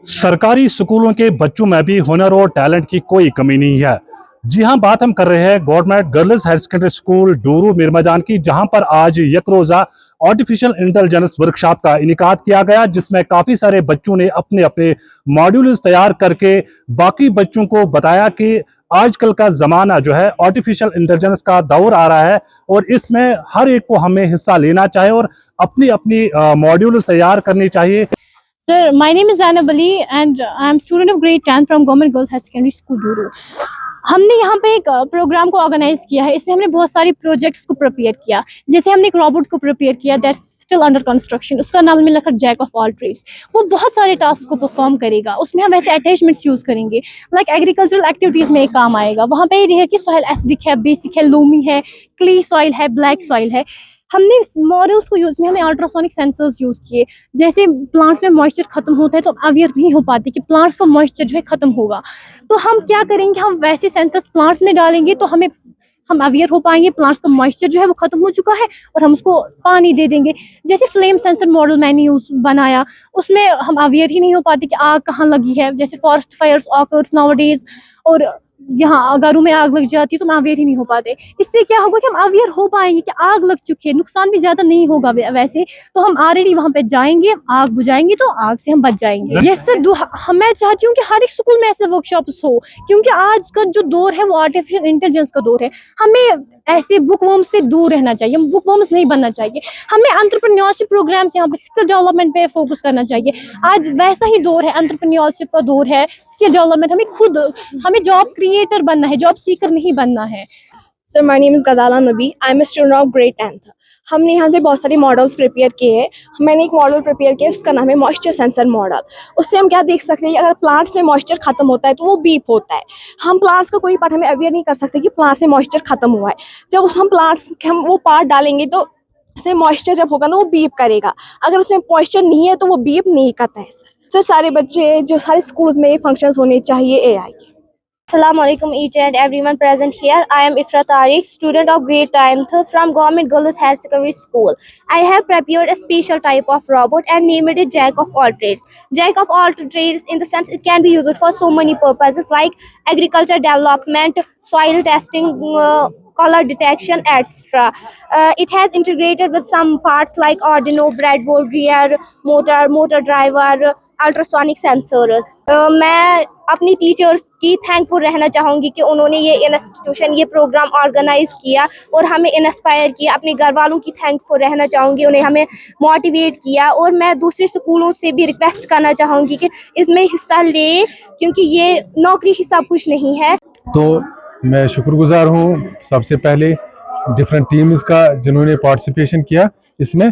सरकारी स्कूलों के बच्चों में भी हुनर और टैलेंट की कोई कमी नहीं है। जी हां, बात हम कर रहे हैं government girls higher secondary school Dooru Mirmajan की, जहां पर आज एक रोजा आर्टिफिशियल इंटेलिजेंस वर्कशॉप का इनेकाद किया गया, जिसमें काफी सारे बच्चों ने अपने अपने मॉड्यूल्स तैयार करके बाकी बच्चों को बताया कि आजकल का जमाना जो है आर्टिफिशियल इंटेलिजेंस का दौर आ रहा है और इसमें हर एक को हमें हिस्सा लेना चाहिए और अपनी अपनी मॉड्यूल्स तैयार करनी चाहिए। Sir, my name is Zainab Ali and I am student of grade 10 from Government Girls High Secondary School Duru. हमने यहाँ पे एक प्रोग्राम को ऑर्गेनाइज किया है। इसमें हमने बहुत सारे प्रोजेक्ट्स को प्रिपेयर किया। जैसे हमने एक रोबोट को प्रिपेयर किया दैट्स स्टिल अंडर कंस्ट्रक्शन, उसका नाम हमने रखा जैक ऑफ ऑल ट्रेड्स। वो बहुत सारे टास्क को परफॉर्म करेगा। उसमें हम ऐसे अटैचमेंट्स यूज़ करेंगे लाइक एग्रीकल्चरल एक्टिविटीज़ में एक काम आएगा। वहाँ पे ये है कि सॉइल एसिडिक है, बेसिक है, लूमी है, क्ली सॉइल है, ब्लैक सॉइल है। हमने मॉडल्स को यूज़ में हमने अल्ट्रासोनिक सेंसर्स यूज़ किए। जैसे प्लांट्स में मॉइस्चर खत्म होता है तो हम अवेयर नहीं हो पाते कि प्लांट्स का मॉइस्चर जो है खत्म होगा, तो हम क्या करेंगे, हम वैसे सेंसर्स प्लांट्स में डालेंगे तो हम अवेयर हो पाएंगे प्लांट्स का मॉइस्चर जो है वो खत्म हो चुका है और हम उसको पानी दे देंगे। जैसे फ्लेम सेंसर मॉडल मैंने बनाया, उसमें हम अवेयर ही नहीं हो पाते कि आग कहाँ लगी है। जैसे फॉरेस्ट फायर्स ऑकर्स नाउअडेज और यहाँ घरों में आग लग जाती है तो हम अवेयर ही नहीं हो पाते। इससे क्या होगा कि हम अवेयर हो पाएंगे कि आग लग चुकी है, नुकसान भी ज्यादा नहीं होगा वैसे, तो हम ऑलरेडी वहाँ पे जाएंगे, आग बुझाएंगे तो आग से हम बच जाएंगे। ये सर मैं चाहती हूँ कि हर एक स्कूल में ऐसे वर्कशॉप्स हो, क्योंकि आज का जो दौर है वो आर्टिफिशियल इंटेलिजेंस का दौर है। हमें ऐसे बुक वर्म्स से दूर रहना चाहिए, हम बुक वर्म्स नहीं बनना चाहिए। हमें एंटरप्रेन्योरशिप प्रोग्राम्स यहाँ पे स्किल डेवलपमेंट पे फोकस करना चाहिए। आज वैसा ही दौर है, एंटरप्रेन्योरशिप का दौर है, स्किल डेवलपमेंट। हमें जॉब क्रिएटर बनना है, जॉब सीकर नहीं बनना है। Sir, my name is Ghazala Nabi, I am a student of grade 10th। हमने यहाँ पे बहुत सारे मॉडल्स प्रिपेयर किए हैं। मैंने एक मॉडल प्रिपेयर किया, उसका नाम है मॉइस्चर सेंसर मॉडल। उससे हम क्या देख सकते हैं कि अगर प्लांट्स में मॉइस्चर खत्म होता है तो वो बीप होता है। हम प्लांट्स का कोई पार्ट हमें अवेयर नहीं कर सकते कि प्लांट्स में मॉइस्चर खत्म हुआ है। जब हम प्लांट्स हम वो पार्ट डालेंगे तो उसमें मॉइस्चर जब होगा ना वो बीप करेगा। अगर उसमें मॉइस्चर नहीं है तो वो बीप नहीं करता है। सर सारे बच्चे जो सारे स्कूल्स में ये फंक्शंस होने चाहिए AI के। Assalamu alaikum each and everyone present here. I am Ifra Tariq, student of grade 10th from Government Girls Higher Secondary School. I have prepared a special type of robot and named it Jack of all trades. Jack of all trades in the sense it can be used for so many purposes like agriculture development, soil testing, color detection, etc. It has integrated with some parts like Arduino, breadboard, rear motor driver, ultrasonic sensors. मैं अपनी teachers की thankful रहना चाहूँगी कि उन्होंने ये institution ये programme organise किया और हमें इंस्पायर किया। अपने घर वालों की थैंकफुल रहना चाहूँगी, उन्हें हमें मोटिवेट किया। और मैं दूसरे स्कूलों से भी रिक्वेस्ट करना चाहूँगी कि इसमें हिस्सा ले, क्योंकि ये नौकरी ही सब कुछ नहीं है। तो मैं शुक्रगुजार हूँ सबसे पहले डिफरेंट टीम्स का जिन्होंने पार्टिसिपेशन किया। इसमें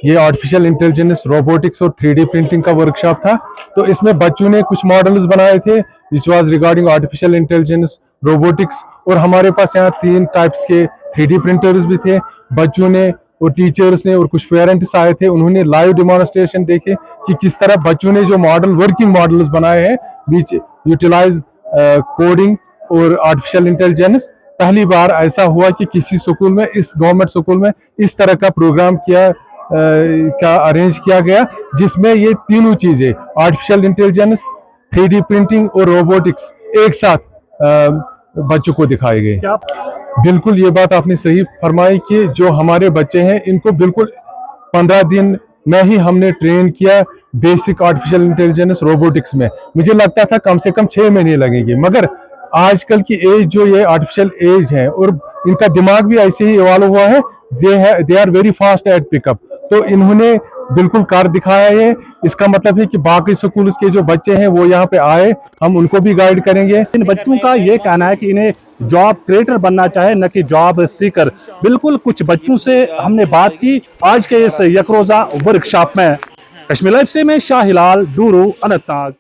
ये आर्टिफिशियल इंटेलिजेंस, रोबोटिक्स और 3D प्रिंटिंग का वर्कशॉप था। तो इसमें बच्चों ने कुछ मॉडल्स बनाए थे which was regarding artificial intelligence, robotics, और हमारे पास यहाँ 3 टाइप्स के 3D प्रिंटर्स भी थे। बच्चों ने और टीचर्स ने और कुछ पेरेंट्स आए थे, उन्होंने लाइव डेमोन्स्ट्रेशन देखे कि किस तरह बच्चों ने जो वर्किंग मॉडल्स बनाए हैं विच यूटिलाइज कोडिंग और आर्टिफिशियल इंटेलिजेंस। पहली बार ऐसा हुआ कि किसी स्कूल में, इस गवर्नमेंट स्कूल में इस तरह का प्रोग्राम का अरेंज किया गया, जिसमें ये तीनों चीजें आर्टिफिशियल इंटेलिजेंस, 3D प्रिंटिंग और रोबोटिक्स एक साथ बच्चों को दिखाए गए। बिल्कुल ये बात आपने सही फरमाई कि जो हमारे बच्चे हैं इनको बिल्कुल 15 दिन में ही हमने ट्रेन किया बेसिक आर्टिफिशियल इंटेलिजेंस रोबोटिक्स में। मुझे लगता था कम से कम 6 महीने लगेंगे, मगर आजकल की एज जो ये आर्टिफिशियल एज है और इनका दिमाग भी ऐसे ही इवॉल्व हुआ है, they are very fast at pickup. तो इन्होंने बिल्कुल कर दिखाया है। इसका मतलब है कि बाकी स्कूल के जो बच्चे हैं वो यहाँ पे आए, हम उनको भी गाइड करेंगे। इन बच्चों का ये कहना है कि इन्हें जॉब क्रिएटर बनना चाहे, न कि जॉब सीकर। बिल्कुल कुछ बच्चों से हमने बात की आज के इस एक रोजा वर्कशॉप में। कश्मीर लाइव से मैं शाह हिलाल, डूरू, अनंतनाग।